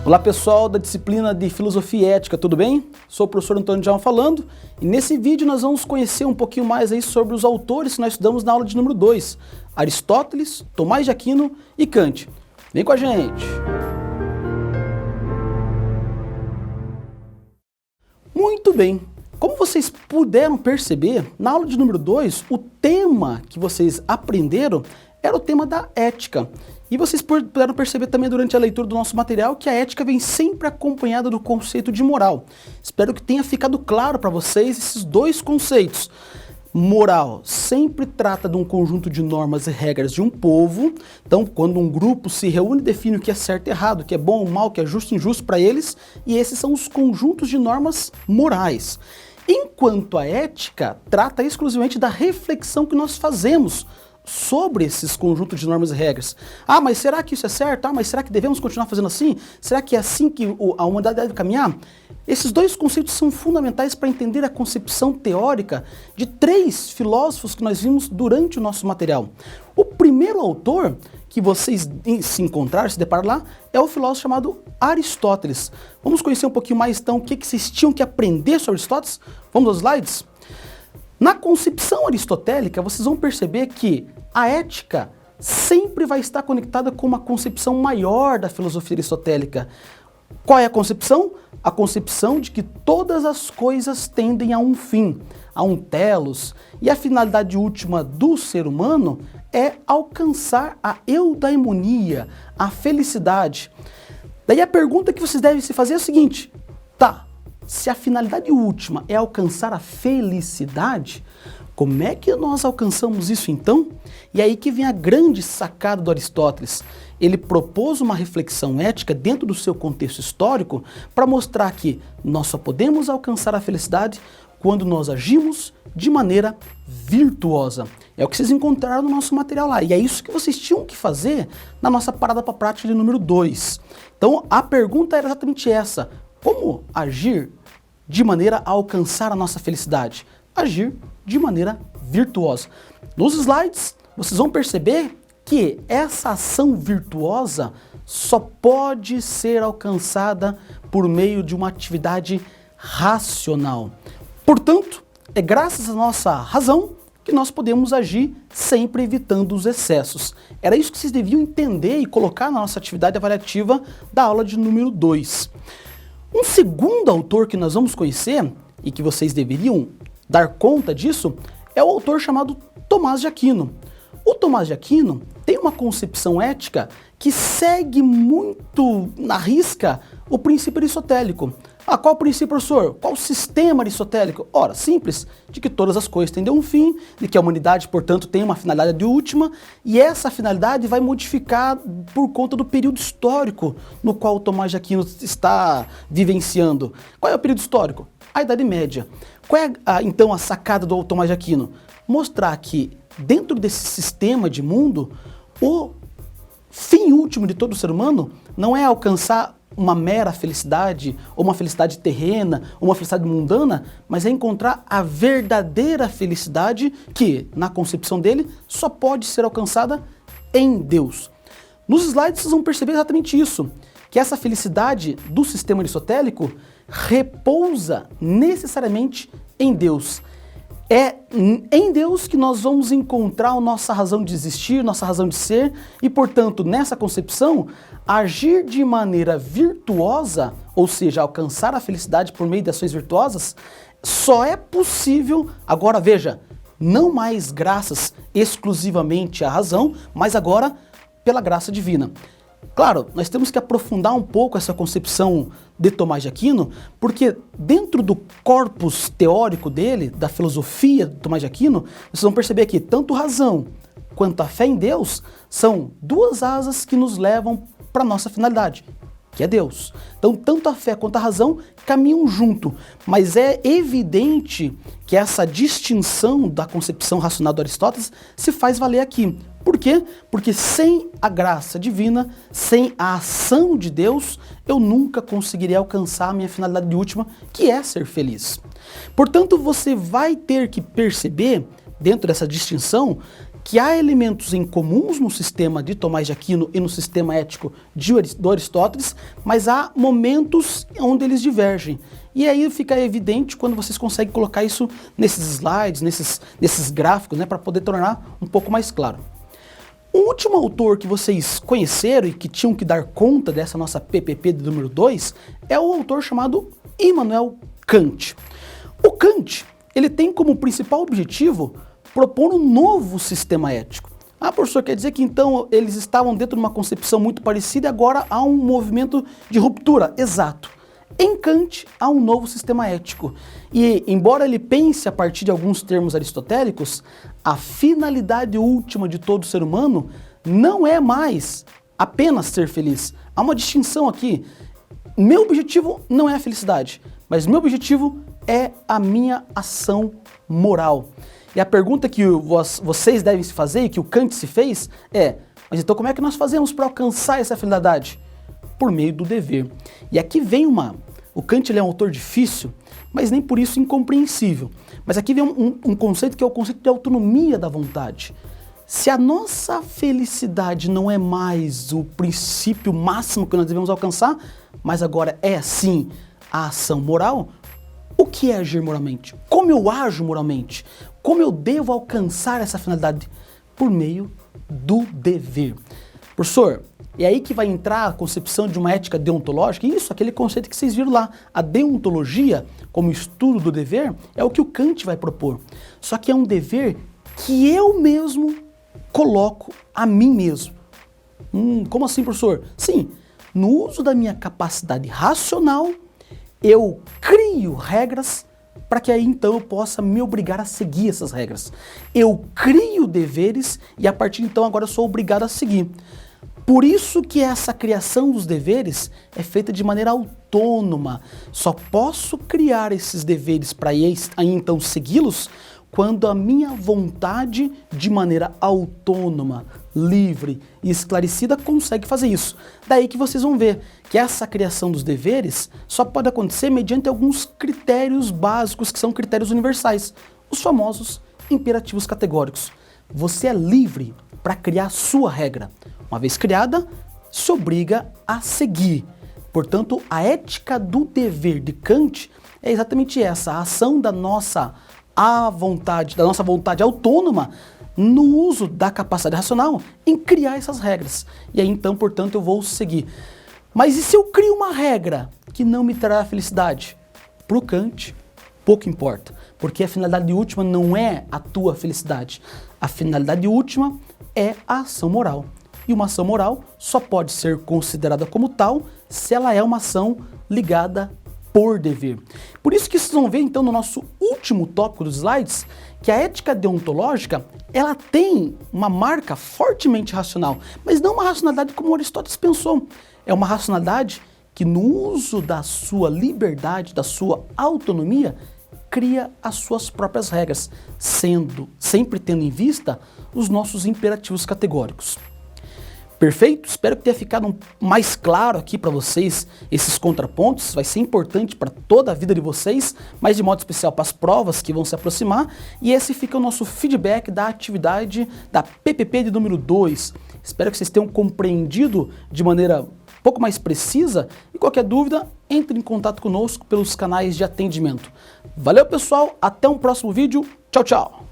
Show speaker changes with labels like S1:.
S1: Olá pessoal da disciplina de Filosofia e Ética, tudo bem? Sou o professor Antônio Djalma falando e nesse vídeo nós vamos conhecer um pouquinho mais aí sobre os autores que nós estudamos na aula de número 2, Aristóteles, Tomás de Aquino e Kant. Vem com a gente! Muito bem, como vocês puderam perceber, na aula de número 2, o tema que vocês aprenderam era o tema da ética. E vocês puderam perceber também durante a leitura do nosso material que a ética vem sempre acompanhada do conceito de moral. Espero que tenha ficado claro para vocês esses dois conceitos. Moral sempre trata de um conjunto de normas e regras de um povo. Então, quando um grupo se reúne, define o que é certo e errado, o que é bom ou mal, o que é justo e injusto para eles. E esses são os conjuntos de normas morais. Enquanto a ética trata exclusivamente da reflexão que nós fazemos sobre esses conjuntos de normas e regras. Ah, mas será que isso é certo? Ah, mas será que devemos continuar fazendo assim? Será que é assim que a humanidade deve caminhar? Esses dois conceitos são fundamentais para entender a concepção teórica de três filósofos que nós vimos durante o nosso material. O primeiro autor que vocês se deparam lá, é o filósofo chamado Aristóteles. Vamos conhecer um pouquinho mais então o que vocês tinham que aprender sobre Aristóteles? Vamos aos slides? Na concepção aristotélica, vocês vão perceber que a ética sempre vai estar conectada com uma concepção maior da filosofia aristotélica. Qual é a concepção? A concepção de que todas as coisas tendem a um fim, a um telos, e a finalidade última do ser humano é alcançar a eudaimonia, a felicidade. Daí a pergunta que vocês devem se fazer é a seguinte: tá, se a finalidade última é alcançar a felicidade, como é que nós alcançamos isso então? E aí que vem a grande sacada do Aristóteles. Ele propôs uma reflexão ética dentro do seu contexto histórico para mostrar que nós só podemos alcançar a felicidade quando nós agimos de maneira virtuosa. É o que vocês encontraram no nosso material lá. E é isso que vocês tinham que fazer na nossa parada para a prática de número 2. Então a pergunta era exatamente essa: como agir de maneira a alcançar a nossa felicidade? Agir de maneira virtuosa. Nos slides, vocês vão perceber que essa ação virtuosa só pode ser alcançada por meio de uma atividade racional. Portanto, é graças à nossa razão que nós podemos agir sempre evitando os excessos. Era isso que vocês deviam entender e colocar na nossa atividade avaliativa da aula de número 2. Um segundo autor que nós vamos conhecer, e que vocês deveriam dar conta disso, é o autor chamado Tomás de Aquino. O Tomás de Aquino tem uma concepção ética que segue muito na risca o princípio aristotélico. Ah, qual o princípio, professor? Qual o sistema aristotélico? Ora, simples, de que todas as coisas tendem a um fim, de que a humanidade, portanto, tem uma finalidade última, e essa finalidade vai modificar por conta do período histórico no qual o Tomás de Aquino está vivenciando. Qual é o período histórico? A Idade Média. Qual é, então, a sacada do Tomás de Aquino? Mostrar que, dentro desse sistema de mundo, o fim último de todo ser humano não é alcançar uma mera felicidade, ou uma felicidade terrena, ou uma felicidade mundana, mas é encontrar a verdadeira felicidade que, na concepção dele, só pode ser alcançada em Deus. Nos slides vocês vão perceber exatamente isso, que essa felicidade do sistema aristotélico repousa necessariamente em Deus. É em Deus que nós vamos encontrar a nossa razão de existir, nossa razão de ser, e portanto, nessa concepção, agir de maneira virtuosa, ou seja, alcançar a felicidade por meio de ações virtuosas, só é possível, agora veja, não mais graças exclusivamente à razão, mas agora pela graça divina. Claro, nós temos que aprofundar um pouco essa concepção de Tomás de Aquino, porque dentro do corpus teórico dele, da filosofia de Tomás de Aquino, vocês vão perceber que tanto razão quanto a fé em Deus são duas asas que nos levam para a nossa finalidade, que é Deus. Então, tanto a fé quanto a razão caminham junto, mas é evidente que essa distinção da concepção racional do Aristóteles se faz valer aqui. Por quê? Porque sem a graça divina, sem a ação de Deus, eu nunca conseguiria alcançar a minha finalidade última, que é ser feliz. Portanto, você vai ter que perceber, dentro dessa distinção, que há elementos em comuns no sistema de Tomás de Aquino e no sistema ético do Aristóteles, mas há momentos onde eles divergem. E aí fica evidente quando vocês conseguem colocar isso nesses slides, nesses gráficos, né, para poder tornar um pouco mais claro. O último autor que vocês conheceram e que tinham que dar conta dessa nossa PPP de número 2 é o autor chamado Immanuel Kant. O Kant, ele tem como principal objetivo propor um novo sistema ético. Ah, professor, quer dizer que então eles estavam dentro de uma concepção muito parecida e agora há um movimento de ruptura? Exato. Em Kant há um novo sistema ético. E, embora ele pense a partir de alguns termos aristotélicos, a finalidade última de todo ser humano não é mais apenas ser feliz. Há uma distinção aqui. Meu objetivo não é a felicidade, mas meu objetivo é a minha ação moral. E a pergunta que vocês devem se fazer e que o Kant se fez é: mas então como é que nós fazemos para alcançar essa finalidade? Por meio do dever. E aqui vem o Kant, ele é um autor difícil, mas nem por isso incompreensível. Mas aqui vem um conceito que é o conceito de autonomia da vontade. Se a nossa felicidade não é mais o princípio máximo que nós devemos alcançar, mas agora é sim a ação moral, o que é agir moralmente? Como eu ajo moralmente? Como eu devo alcançar essa finalidade? Por meio do dever. Professor, é aí que vai entrar a concepção de uma ética deontológica? Isso, aquele conceito que vocês viram lá. A deontologia, como estudo do dever, é o que o Kant vai propor. Só que é um dever que eu mesmo coloco a mim mesmo. Como assim, professor? Sim, no uso da minha capacidade racional, eu crio regras para que aí então eu possa me obrigar a seguir essas regras. Eu crio deveres e a partir de então agora eu sou obrigado a seguir. Por isso que essa criação dos deveres é feita de maneira autônoma. Só posso criar esses deveres para aí então segui-los quando a minha vontade, de maneira autônoma, livre e esclarecida, consegue fazer isso. Daí que vocês vão ver que essa criação dos deveres só pode acontecer mediante alguns critérios básicos, que são critérios universais, os famosos imperativos categóricos. Você é livre para criar sua regra. Uma vez criada, se obriga a seguir. Portanto, a ética do dever de Kant é exatamente essa, a ação da nossa vontade autônoma no uso da capacidade racional em criar essas regras. E aí então, portanto, eu vou seguir. Mas e se eu crio uma regra que não me trará felicidade? Para o Kant, pouco importa, porque a finalidade última não é a tua felicidade. A finalidade última é a ação moral. E uma ação moral só pode ser considerada como tal se ela é uma ação ligada por dever. Por isso que vocês vão ver então no nosso último tópico dos slides que a ética deontológica ela tem uma marca fortemente racional, mas não uma racionalidade como Aristóteles pensou. É uma racionalidade que no uso da sua liberdade, da sua autonomia, cria as suas próprias regras, sempre tendo em vista os nossos imperativos categóricos. Perfeito? Espero que tenha ficado mais claro aqui para vocês esses contrapontos. Vai ser importante para toda a vida de vocês, mas de modo especial para as provas que vão se aproximar. E esse fica o nosso feedback da atividade da PPP de número 2. Espero que vocês tenham compreendido de maneira um pouco mais precisa. E qualquer dúvida, entre em contato conosco pelos canais de atendimento. Valeu, pessoal. Até um próximo vídeo. Tchau, tchau.